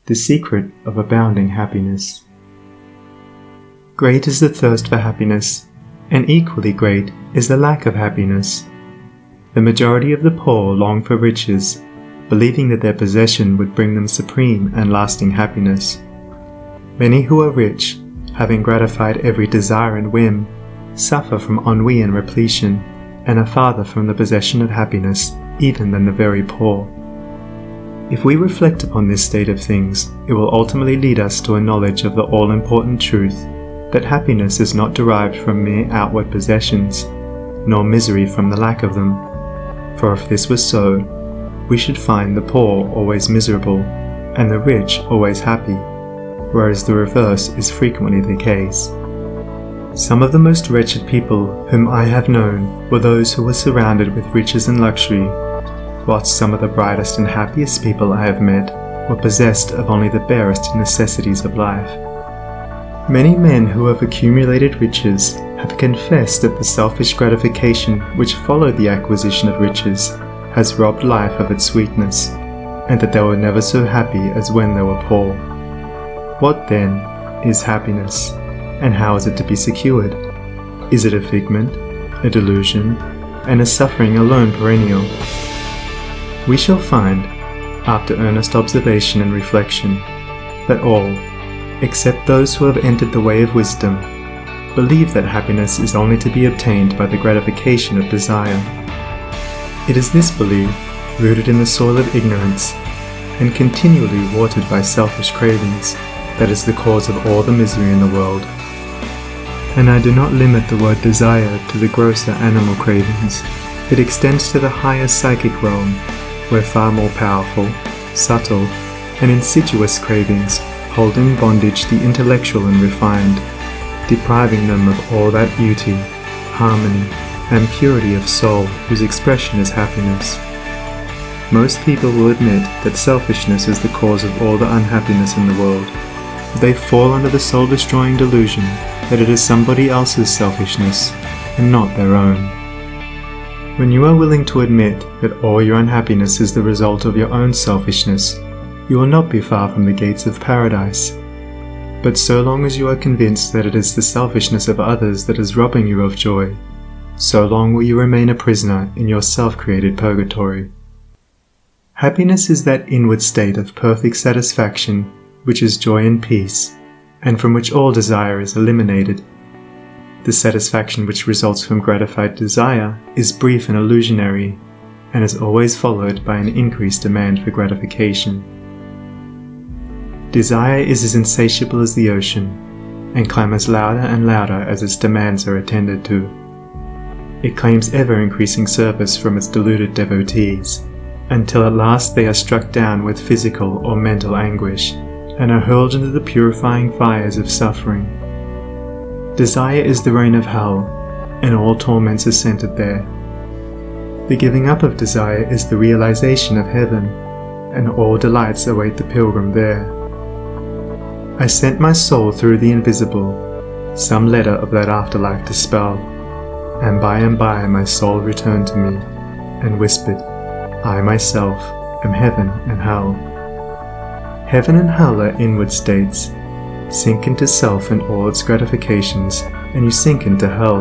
The secret of abounding happiness. Great is the thirst for happiness, and equally great is the lack of happiness. The majority of the poor long for riches, believing that their possession would bring them supreme and lasting happiness. Many who are rich, having gratified every desire and whim, suffer from ennui and repletion, and are farther from the possession of happiness even than the very poor. If we reflect upon this state of things, it will ultimately lead us to a knowledge of the all-important truth that happiness is not derived from mere outward possessions, nor misery from the lack of them. For if this was so, we should find the poor always miserable, and the rich always happy, whereas the reverse is frequently the case. Some of the most wretched people whom I have known were those who were surrounded with riches and luxury, whilst some of the brightest and happiest people I have met were possessed of only the barest necessities of life. Many men who have accumulated riches have confessed that the selfish gratification which followed the acquisition of riches has robbed life of its sweetness, and that they were never so happy as when they were poor. What then is happiness, and how is it to be secured? Is it a figment, a delusion, and is suffering alone perennial? We shall find, after earnest observation and reflection, that all, except those who have entered the way of wisdom, believe that happiness is only to be obtained by the gratification of desire. It is this belief, rooted in the soil of ignorance, and continually watered by selfish cravings, that is the cause of all the misery in the world. And I do not limit the word desire to the grosser animal cravings. It extends to the higher psychic realm, where far more powerful, subtle, and insidious cravings hold in bondage the intellectual and refined, depriving them of all that beauty, harmony, and purity of soul whose expression is happiness. Most people will admit that selfishness is the cause of all the unhappiness in the world. They fall under the soul-destroying delusion that it is somebody else's selfishness and not their own. When you are willing to admit that all your unhappiness is the result of your own selfishness, you will not be far from the gates of paradise. But so long as you are convinced that it is the selfishness of others that is robbing you of joy, so long will you remain a prisoner in your self-created purgatory. Happiness is that inward state of perfect satisfaction which is joy and peace, and from which all desire is eliminated. The satisfaction which results from gratified desire is brief and illusionary, and is always followed by an increased demand for gratification. Desire is as insatiable as the ocean, and clamours louder and louder as its demands are attended to. It claims ever-increasing service from its deluded devotees, until at last they are struck down with physical or mental anguish, and are hurled into the purifying fires of suffering. Desire is the reign of hell, and all torments are centered there. The giving up of desire is the realization of heaven, and all delights await the pilgrim there. I sent my soul through the invisible, some letter of that afterlife to spell, and by my soul returned to me, and whispered, I myself am heaven and hell. Heaven and hell are inward states. Sink into self and all its gratifications, and you sink into hell.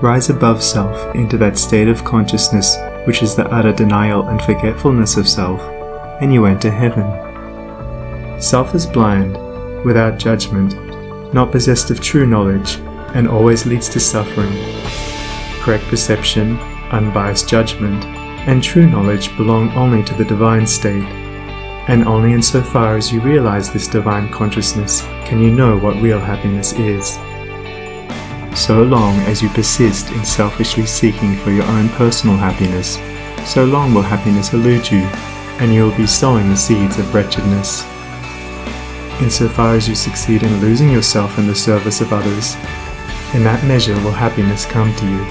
Rise above self into that state of consciousness which is the utter denial and forgetfulness of self, and you enter heaven. Self is blind, without judgment, not possessed of true knowledge, and always leads to suffering. Correct perception, unbiased judgment, and true knowledge belong only to the divine state, and only insofar as you realize this divine consciousness can you know what real happiness is. So long as you persist in selfishly seeking for your own personal happiness, so long will happiness elude you, and you will be sowing the seeds of wretchedness. Insofar as you succeed in losing yourself in the service of others, in that measure will happiness come to you,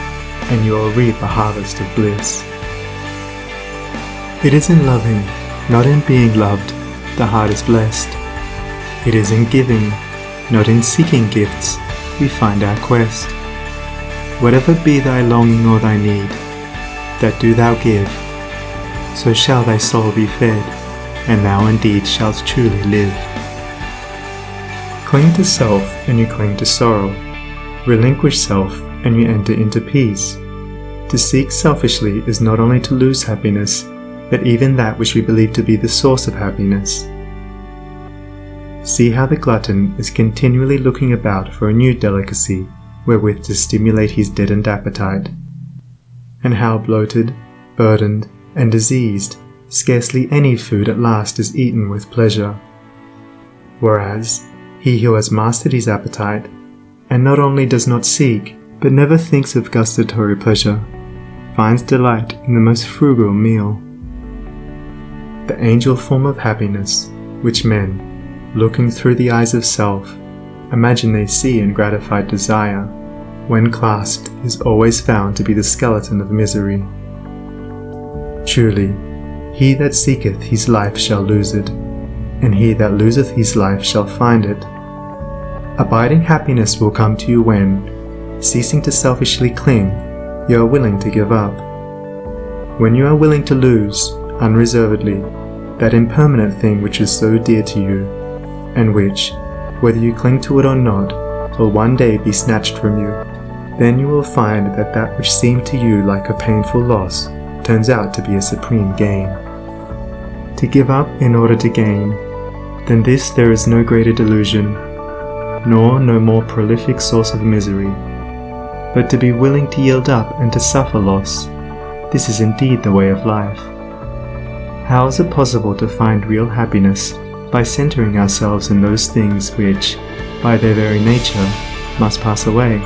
and you will reap a harvest of bliss. It is in loving, not in being loved, the heart is blessed. It is in giving, not in seeking gifts, we find our quest. Whatever be thy longing or thy need, that do thou give, so shall thy soul be fed, and thou indeed shalt truly live. Cling to self, and you cling to sorrow. Relinquish self, and you enter into peace. To seek selfishly is not only to lose happiness, but even that which we believe to be the source of happiness. See how the glutton is continually looking about for a new delicacy wherewith to stimulate his deadened appetite, and how bloated, burdened, and diseased scarcely any food at last is eaten with pleasure. Whereas he who has mastered his appetite, and not only does not seek, but never thinks of gustatory pleasure, finds delight in the most frugal meal. The angel form of happiness, which men, looking through the eyes of self, imagine they see in gratified desire, when clasped is always found to be the skeleton of misery. Truly, he that seeketh his life shall lose it, and he that loseth his life shall find it. Abiding happiness will come to you when, ceasing to selfishly cling, you are willing to give up. When you are willing to lose, unreservedly, that impermanent thing which is so dear to you, and which, whether you cling to it or not, will one day be snatched from you, then you will find that that which seemed to you like a painful loss turns out to be a supreme gain. To give up in order to gain, than this there is no greater delusion, nor no more prolific source of misery. But to be willing to yield up and to suffer loss, this is indeed the way of life. How is it possible to find real happiness by centering ourselves in those things which, by their very nature, must pass away?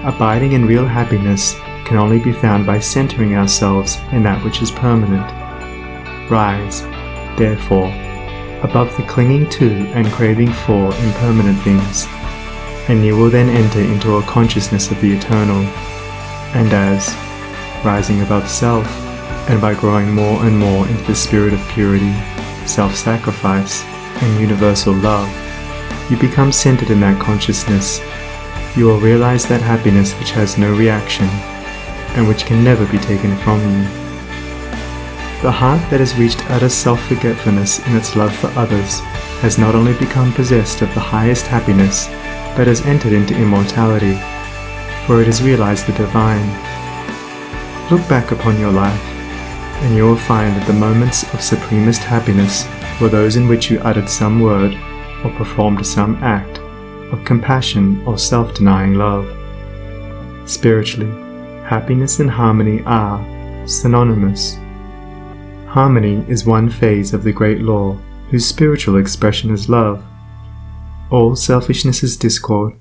Abiding in real happiness can only be found by centering ourselves in that which is permanent. Rise, therefore, above the clinging to and craving for impermanent things, and you will then enter into a consciousness of the eternal, and as, rising above self, and by growing more and more into the spirit of purity, self-sacrifice, and universal love, you become centered in that consciousness. You will realize that happiness which has no reaction, and which can never be taken from you. The heart that has reached utter self-forgetfulness in its love for others has not only become possessed of the highest happiness, but has entered into immortality, for it has realized the divine. Look back upon your life, and you will find that the moments of supremest happiness were those in which you uttered some word or performed some act of compassion or self-denying love. Spiritually, happiness and harmony are synonymous. Harmony is one phase of the great law, whose spiritual expression is love. All selfishness is discord,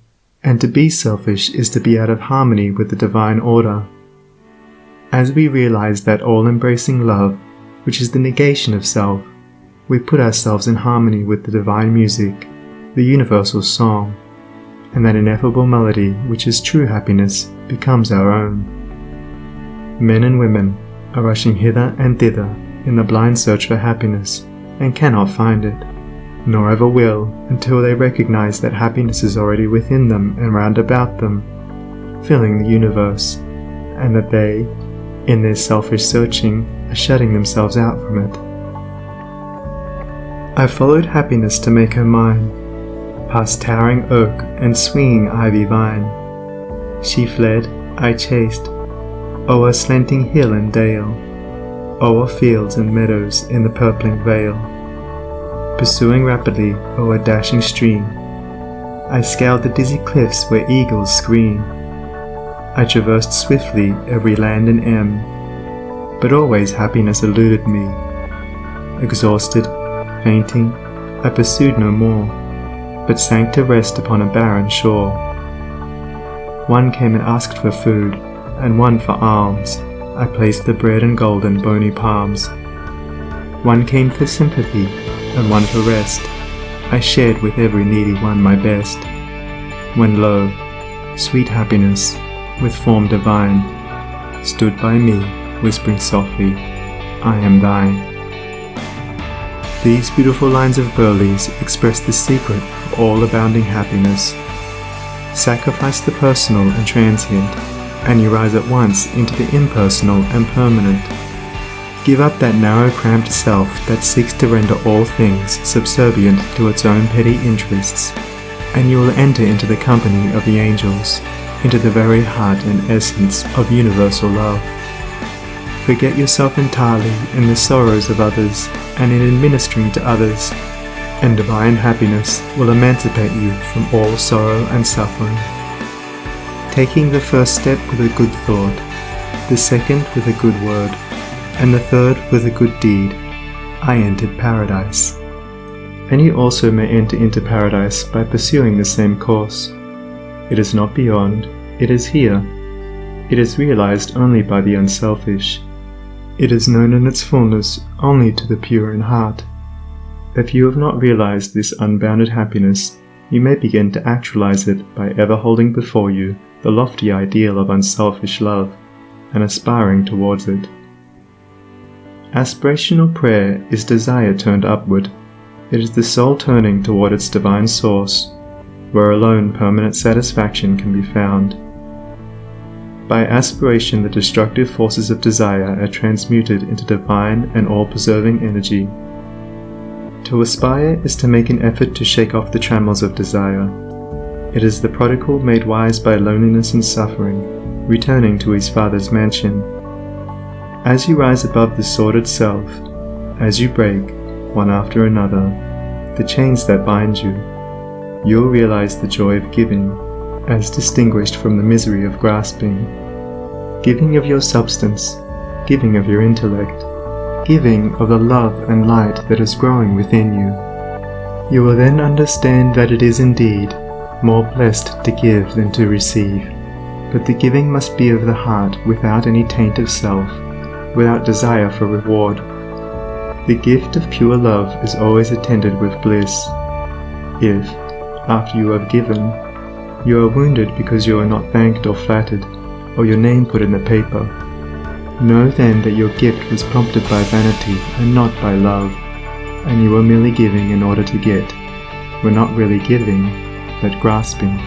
and to be selfish is to be out of harmony with the divine order. As we realize that all-embracing love, which is the negation of self, we put ourselves in harmony with the divine music, the universal song, and that ineffable melody which is true happiness becomes our own. Men and women are rushing hither and thither in the blind search for happiness and cannot find it, nor ever will until they recognize that happiness is already within them and round about them, filling the universe, and that they, in their selfish searching, are shutting themselves out from it. I followed happiness to make her mine, past towering oak and swinging ivy vine. She fled, I chased, o'er slanting hill and dale, o'er fields and meadows in the purpling vale. Pursuing rapidly o'er a dashing stream, I scaled the dizzy cliffs where eagles scream. I traversed swiftly every land and but always happiness eluded me. Exhausted, fainting, I pursued no more, but sank to rest upon a barren shore. One came and asked for food, and one for alms. I placed the bread and gold in bony palms. One came for sympathy, and one for rest. I shared with every needy one my best. When lo, sweet happiness, with form divine, stood by me, whispering softly, I am thine. These beautiful lines of Burleigh's express the secret of all abounding happiness. Sacrifice the personal and transient, and you rise at once into the impersonal and permanent. Give up that narrow, cramped self that seeks to render all things subservient to its own petty interests, and you will enter into the company of the angels, into the very heart and essence of universal love. Forget yourself entirely in the sorrows of others and in administering to others, and divine happiness will emancipate you from all sorrow and suffering. Taking the first step with a good thought, the second with a good word, and the third with a good deed, I entered paradise. And you also may enter into paradise by pursuing the same course. It is not beyond, it is here. It is realized only by the unselfish. It is known in its fullness only to the pure in heart. If you have not realized this unbounded happiness, you may begin to actualize it by ever holding before you the lofty ideal of unselfish love and aspiring towards it. Aspirational prayer is desire turned upward. It is the soul turning toward its divine source, where alone permanent satisfaction can be found. By aspiration, the destructive forces of desire are transmuted into divine and all-preserving energy. To aspire is to make an effort to shake off the trammels of desire. It is the prodigal made wise by loneliness and suffering, returning to his Father's mansion. As you rise above the sordid self, as you break, one after another, the chains that bind you, you'll realize the joy of giving, as distinguished from the misery of grasping. Giving of your substance, giving of your intellect, giving of the love and light that is growing within you. You will then understand that it is indeed more blessed to give than to receive, but the giving must be of the heart without any taint of self, without desire for reward. The gift of pure love is always attended with bliss. If, after you have given, you are wounded because you are not thanked or flattered, or your name put in the paper, know then that your gift was prompted by vanity and not by love, and you were merely giving in order to get, were not really giving, but grasping.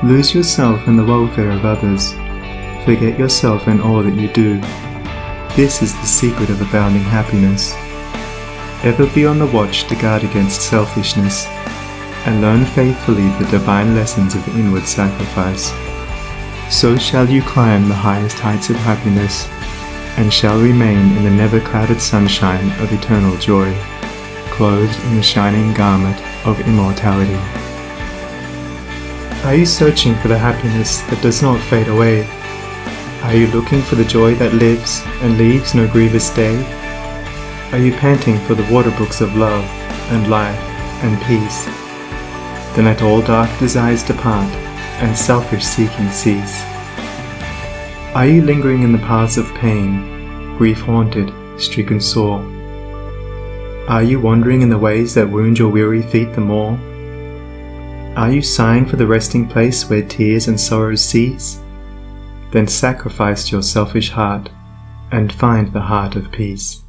Lose yourself in the welfare of others. Forget yourself in all that you do. This is the secret of abounding happiness. Ever be on the watch to guard against selfishness, and learn faithfully the divine lessons of inward sacrifice. So shall you climb the highest heights of happiness, and shall remain in the never-clouded sunshine of eternal joy, clothed in the shining garment of immortality. Are you searching for the happiness that does not fade away? Are you looking for the joy that lives and leaves no grievous day? Are you panting for the water brooks of love and life and peace? Then let all dark desires depart and selfish seeking cease. Are you lingering in the paths of pain, grief-haunted, stricken sore? Are you wandering in the ways that wound your weary feet the more? Are you sighing for the resting place where tears and sorrows cease? Then sacrifice your selfish heart and find the heart of peace.